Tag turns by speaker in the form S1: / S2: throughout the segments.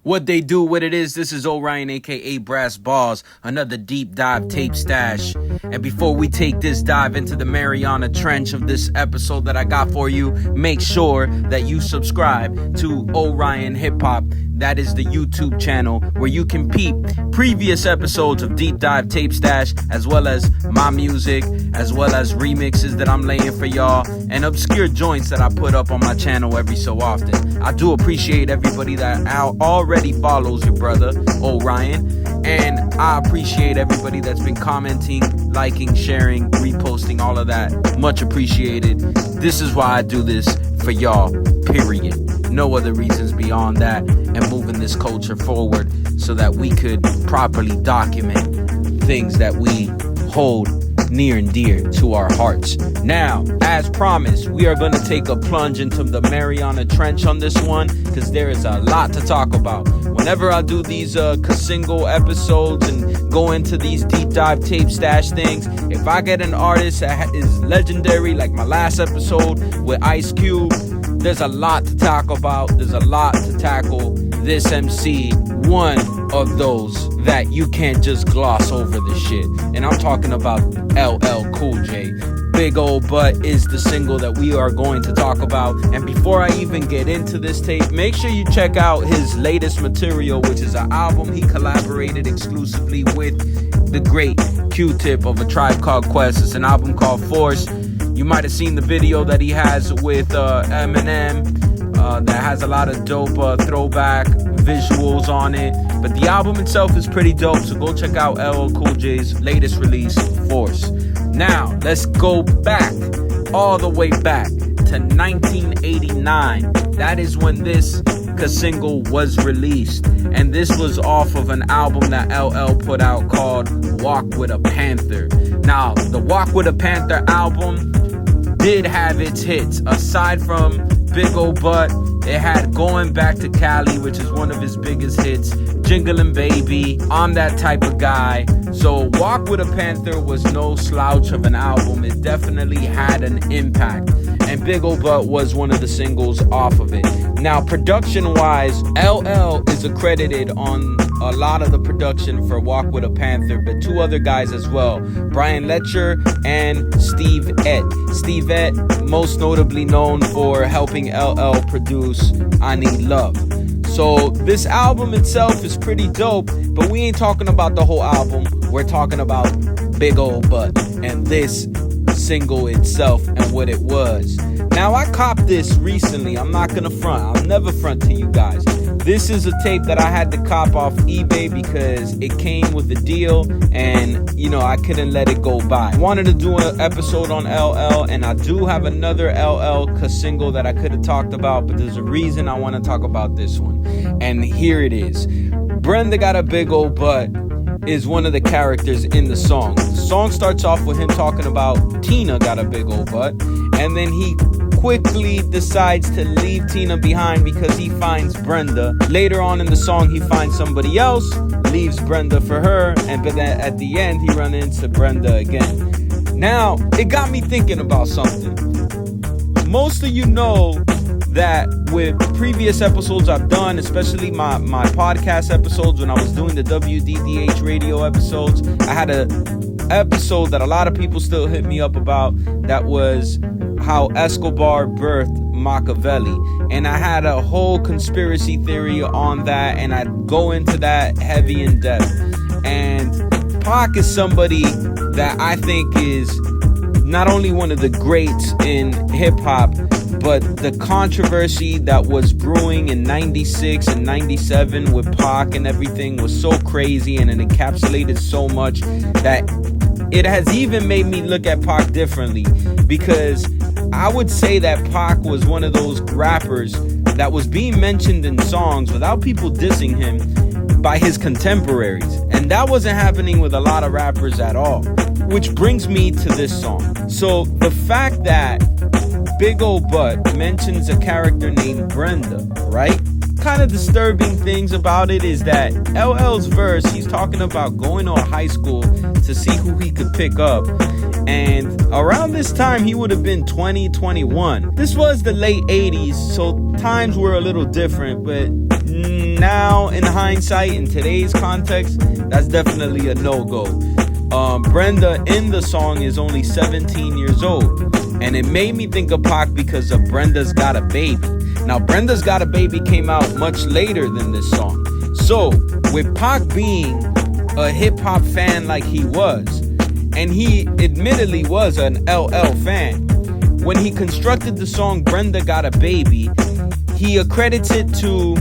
S1: What they do, what it is, this is Orion, aka Brass Balls, another deep dive tape stash. And before we take this dive into the Mariana Trench of this episode that I got for you, make sure that you subscribe to Orion Hip Hop. That is the YouTube channel where you can peep previous episodes of Deep Dive Tape Stash, as well as my music, as well as remixes that I'm laying for y'all, and obscure joints that I put up on my channel every so often. I do appreciate everybody that already follows your brother, Orion, and I appreciate everybody that's been commenting, liking, sharing, reposting, all of that. Much appreciated. This is why I do this for y'all, period. No other reasons beyond that, and moving this culture forward so that we could properly document things that we hold near and dear to our hearts. Now, as promised, we are going to take a plunge into the Mariana Trench on this one, because there is a lot to talk about. Whenever I do these single episodes and go into these deep dive tape stash things, if I get an artist that is legendary, like my last episode with Ice Cube, there's a lot to talk about. There's a lot to tackle. This MC, one of those that you can't just gloss over the shit. And I'm talking about LL Cool J. Big Ol' Butt is the single that we are going to talk about. And before I even get into this tape, make sure you check out his latest material, which is an album he collaborated exclusively with the great Q-Tip of A Tribe Called Quest. It's an album called Force. You might have seen the video that he has with Eminem that has a lot of dope throwback visuals on it. But the album itself is pretty dope, so go check out LL Cool J's latest release, Force. Now, let's go back, all the way back to 1989. That is when this single was released. And this was off of an album that LL put out called Walk With a Panther. Now, the Walk With a Panther album did have its hits. Aside from Big Ol' Butt, it had Going Back to Cali, which is one of his biggest hits, Jingling Baby, I'm That Type of Guy. So Walk With a Panther was no slouch of an album. It definitely had an impact, and Big Ol' Butt was one of the singles off of it. Now, production-wise, LL is accredited on a lot of the production for Walk With a Panther, but two other guys as well, Brian Letcher and Steve Ett. Steve Ett, most notably known for helping LL produce I Need Love. So this album itself is pretty dope, but we ain't talking about the whole album. We're talking about Big Ol' Butt and this single itself and what it was. Now, I copped this recently. I'm not gonna front. I'll never front to you guys. This is a tape that I had to cop off eBay because it came with the deal, and I couldn't let it go by. I wanted to do an episode on LL, and I do have another LL single that I could have talked about, but there's a reason I want to talk about this one, and here it is. Brenda Got a Big Ol' Butt is one of the characters in the song. The song starts off with him talking about Tina got a big old butt, and then he quickly decides to leave Tina behind because he finds Brenda. Later on in the song, he finds somebody else, leaves Brenda for her, but then at the end, he runs into Brenda again. Now, it got me thinking about something. Most of you know that with previous episodes I've done, especially my podcast episodes, when I was doing the WDDH radio episodes, I had a episode that a lot of people still hit me up about, that was how Escobar birthed Machiavelli, and I had a whole conspiracy theory on that, and I'd go into that heavy in depth. And Pac is somebody that I think is not only one of the greats in hip-hop, but the controversy that was brewing in 96 and 97 with Pac and everything was so crazy, and it encapsulated so much that it has even made me look at Pac differently, because I would say that Pac was one of those rappers that was being mentioned in songs without people dissing him by his contemporaries, and that wasn't happening with a lot of rappers at all. Which brings me to this song. So the fact that Big Ol' Butt mentions a character named Brenda, right? Kind of disturbing things about it is that LL's verse, he's talking about going to a high school to see who he could pick up. And around this time, he would have been 20, 21. This was the late 80s, so times were a little different, but now, in hindsight, in today's context, that's definitely a no-go. Brenda in the song is only 17 years old, and it made me think of Pac because of Brenda's Got a Baby. Now, Brenda's Got a Baby came out much later than this song. So, with Pac being a hip-hop fan like he was, and he admittedly was an LL fan, when he constructed the song Brenda Got a Baby, he accredits it to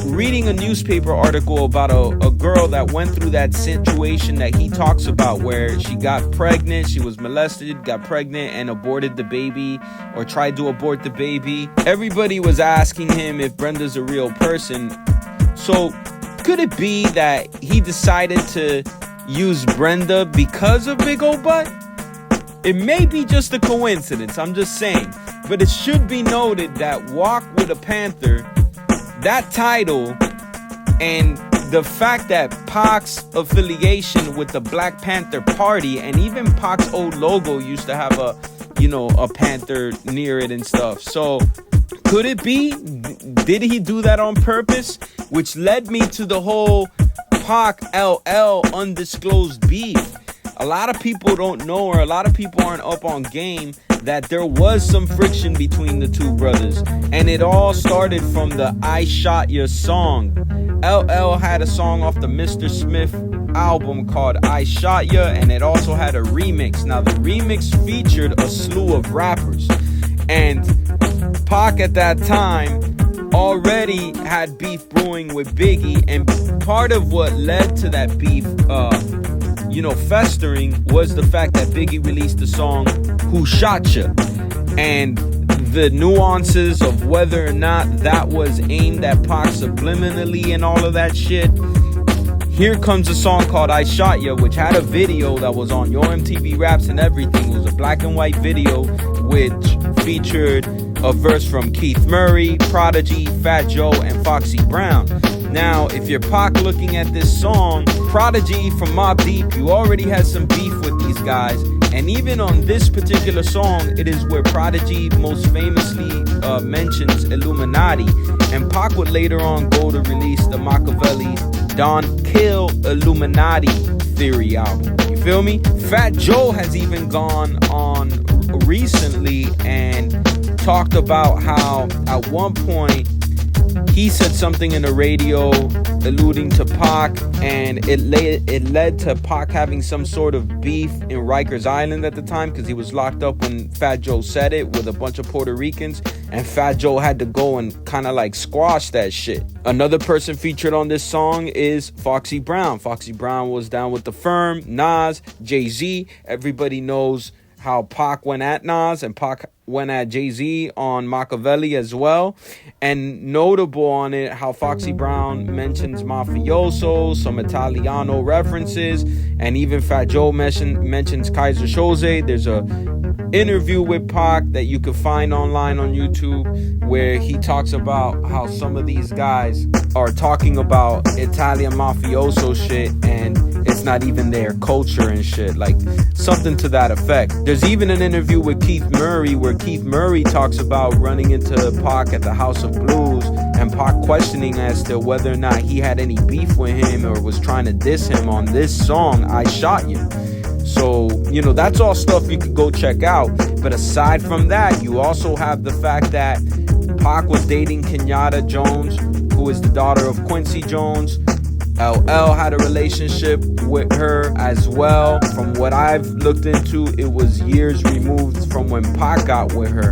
S1: reading a newspaper article about a girl that went through that situation that he talks about, where she got pregnant, she was molested, got pregnant, and aborted the baby, or tried to abort the baby. Everybody was asking him if Brenda's a real person. So could it be that he decided to use Brenda because of Big Ol' Butt? It may be just a coincidence, I'm just saying. But it should be noted that Walk with a Panther, that title, and the fact that Pac's affiliation with the Black Panther Party, and even Pac's old logo used to have a panther near it and stuff. So could it be? Did he do that on purpose? Which led me to the whole Pac LL undisclosed beef. A lot of people don't know, or a lot of people aren't up on game, that there was some friction between the two brothers. And it all started from the I Shot Ya song. LL had a song off the Mr. Smith album called I Shot Ya, and it also had a remix. Now, the remix featured a slew of rappers. And Pac at that time already had beef brewing with Biggie, and part of what led to that beef festering was the fact that Biggie released the song Who Shot Ya, and the nuances of whether or not that was aimed at Pac subliminally and all of that shit. Here comes a song called I Shot Ya, which had a video that was on Yo MTV Raps and everything. It was a black and white video which featured a verse from Keith Murray, Prodigy, Fat Joe, and Foxy Brown. Now, if you're Pac looking at this song, Prodigy from Mobb Deep, you already had some beef with these guys. And even on this particular song, it is where Prodigy most famously mentions Illuminati. And Pac would later on go to release the Machiavelli Don Kill Illuminati Theory album. You feel me? Fat Joe has even gone on recently and talked about how at one point he said something in the radio alluding to Pac, and it led to Pac having some sort of beef in Rikers Island at the time, because he was locked up when Fat Joe said it with a bunch of Puerto Ricans, and Fat Joe had to go and kind of like squash that shit. Another person featured on this song is Foxy Brown. Foxy Brown was down with The Firm, Nas, Jay-Z. Everybody knows how Pac went at Nas and Pac went at Jay-Z on Machiavelli as well. And notable on it, how Foxy Brown mentions mafioso, some Italiano references, and even Fat Joe mentions Kaiser Soze. There's a interview with Pac that you can find online on YouTube where he talks about how some of these guys are talking about Italian mafioso shit and it's not even their culture and shit, like something to that effect. There's even an interview with Keith Murray where Keith Murray talks about running into Pac at the House of Blues and Pac questioning as to whether or not he had any beef with him or was trying to diss him on this song, I Shot You. So, that's all stuff you could go check out. But aside from that, you also have the fact that Pac was dating Kenyatta Jones, who is the daughter of Quincy Jones. LL had a relationship with her as well. From what I've looked into, it was years removed from when Pac got with her.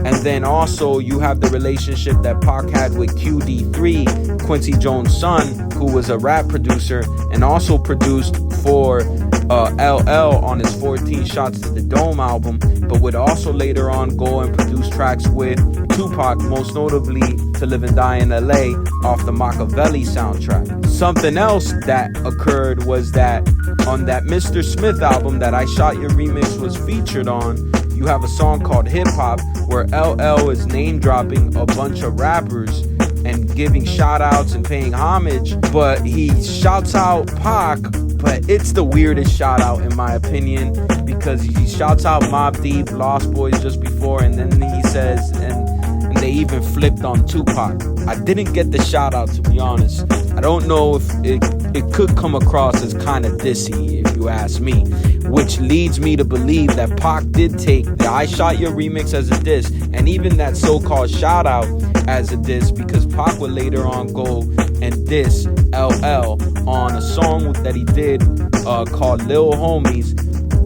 S1: And then also you have the relationship that Pac had with QD3, Quincy Jones' son, who was a rap producer and also produced for LL on his 14 Shots to the Dome album, but would also later on go and produce tracks with Tupac, most notably To Live and Die in LA off the Machiavelli soundtrack. Something else that occurred was that on that Mr. Smith album that I Shot Your remix was featured on, you have a song called Hip Hop where LL is name dropping a bunch of rappers and giving shout outs and paying homage, but he shouts out Pac, but it's the weirdest shout out in my opinion, because he shouts out Mobb Deep, Lost Boys just before, and then he says, and they even flipped on Tupac. I didn't get the shout out, to be honest. I don't know if it could come across as kind of dissy, if you ask me, which leads me to believe that Pac did take the I Shot Your remix as a diss, and even that so-called shout out as a diss, because Pac would later on go and diss LL on a song that he did called Lil Homies,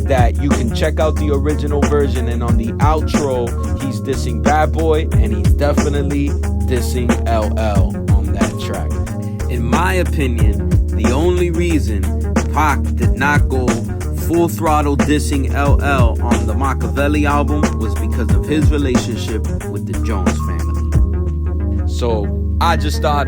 S1: that you can check out the original version, and on the outro he's dissing Bad Boy, and he's definitely dissing LL on that track. In my opinion, the only reason Pac did not go full throttle dissing LL on the Machiavelli album was because of his relationship with the Jones family. So I just thought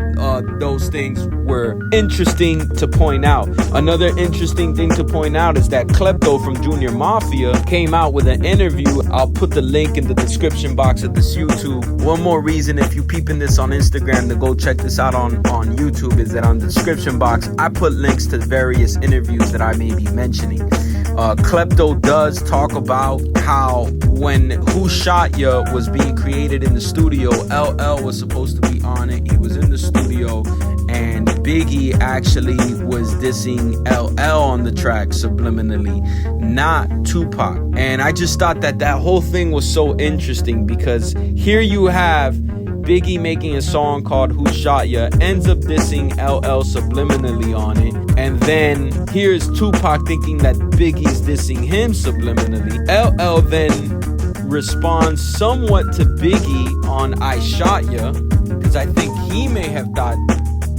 S1: those things were interesting to point out. Another interesting thing to point out is that Klepto from Junior Mafia came out with an interview. I'll put the link in the description box of this YouTube. One more reason, if you peeping this on Instagram, to go check this out on YouTube, is that on the description box I put links to various interviews that I may be mentioning. Klepto does talk about how when Who Shot Ya was being created in the studio, LL was supposed to be on it. He was in the studio, and Biggie actually was dissing LL on the track subliminally, not Tupac. And I just thought that whole thing was so interesting, because here you have Biggie making a song called Who Shot Ya, ends up dissing LL subliminally on it, and then here's Tupac thinking that Biggie's dissing him subliminally. LL then responds somewhat to Biggie on I Shot Ya, because I think he may have thought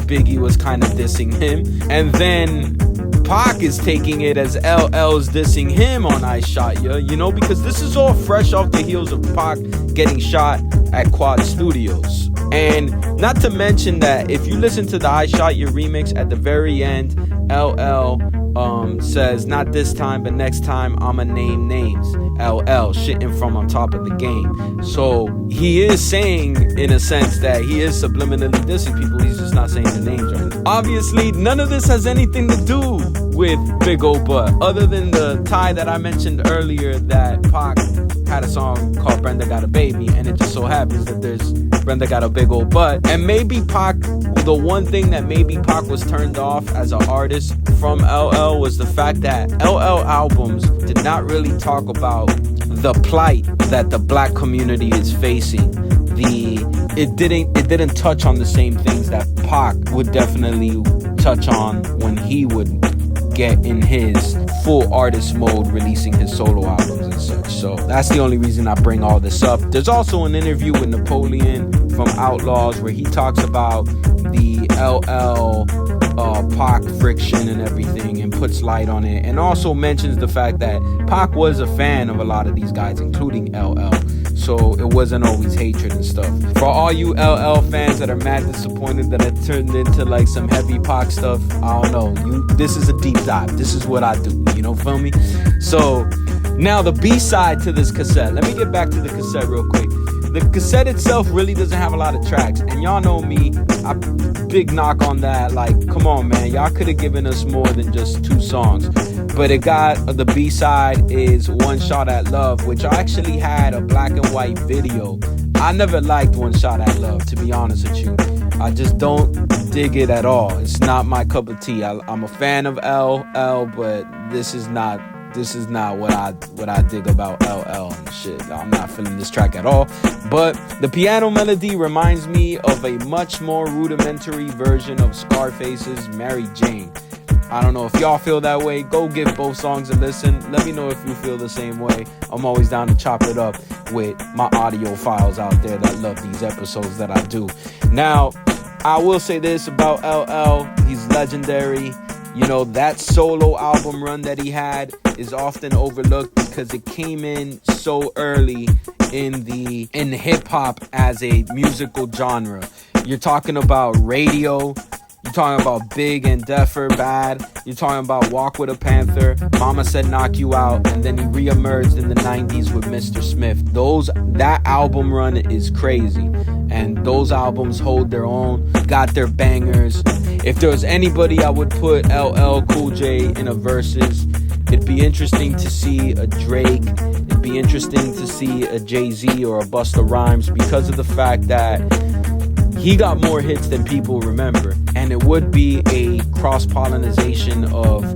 S1: Biggie was kind of dissing him, and then Pac is taking it as LL's dissing him on I Shot Ya, you know, because this is all fresh off the heels of Pac getting shot at Quad Studios. And not to mention that if you listen to the I Shot Ya remix, at the very end, LL says, not this time, but next time I'ma name names. LL shitting from on top of the game. So he is saying, in a sense, that he is subliminally dissing people. He's just not saying the names right. Obviously, none of this has anything to do with Big Ol' Butt, other than the tie that I mentioned earlier, that Pac had a song called Brenda Got a Baby, and it just so happens that there's Brenda Got a Big Ol' Butt. And maybe Pac, the one thing that maybe Pac was turned off as an artist from LL was the fact that LL albums did not really talk about the plight that the black community is facing. It didn't touch on the same things that Pac would definitely touch on when he would get in his full artist mode, releasing his solo albums and such. So that's the only reason I bring all this up. There's also an interview with Napoleon from Outlaws where he talks about the LL Pac friction and everything, and puts light on it, and also mentions the fact that Pac was a fan of a lot of these guys, including LL. So it wasn't always hatred and stuff. For all you LL fans that are mad disappointed that it turned into like some heavy Pac stuff, I don't know. This is a deep dive. This is what I do. You know, feel me? So now the B-side to this cassette. Let me get back to the cassette real quick. The cassette itself really doesn't have a lot of tracks, and y'all know me, I big knock on that. Like, come on, man, y'all could have given us more than just 2 songs. But it got, the B-side is One Shot at Love, which I actually had a black and white video. I never liked One Shot at Love, to be honest with you. I just don't dig it at all. It's not my cup of tea. I'm a fan of LL, but this is not what I dig about LL and shit. I'm not feeling this track at all. But the piano melody reminds me of a much more rudimentary version of Scarface's Mary Jane. I don't know if y'all feel that way. Go give both songs a listen. Let me know if you feel the same way. I'm always down to chop it up with my audio files out there that love these episodes that I do. Now, I will say this about LL. He's legendary. You know, that solo album run that he had is often overlooked because it came in so early in hip hop as a musical genre. You're talking about Radio, you're talking about Big and Deffer Bad, you're talking about Walk with a Panther, Mama Said Knock You Out, and then he reemerged in the 90s with Mr. Smith. That album run is crazy, and those albums hold their own, got their bangers. If there was anybody I would put LL Cool J in a versus, it'd be interesting to see a Drake, it'd be interesting to see a Jay-Z or a Busta Rhymes, because of the fact that he got more hits than people remember. And it would be a cross-pollination of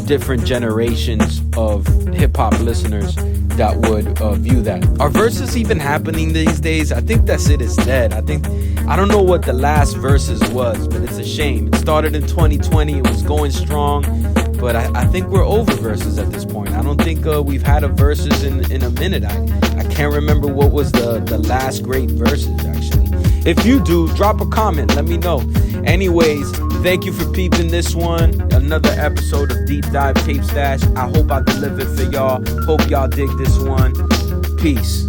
S1: different generations of hip-hop listeners that would view that. Are verses even happening these days? I think that shit is dead. I don't know what the last verses was, but it's a shame. It started in 2020. It was going strong, but I think we're over verses at this point. I don't think we've had a verses in a minute. I can't remember what was the last great verses, actually. If you do, drop a comment. Let me know. Anyways, thank you for peeping this one. Another episode of Deep Dive Tape Stash. I hope I delivered for y'all. Hope y'all dig this one. Peace.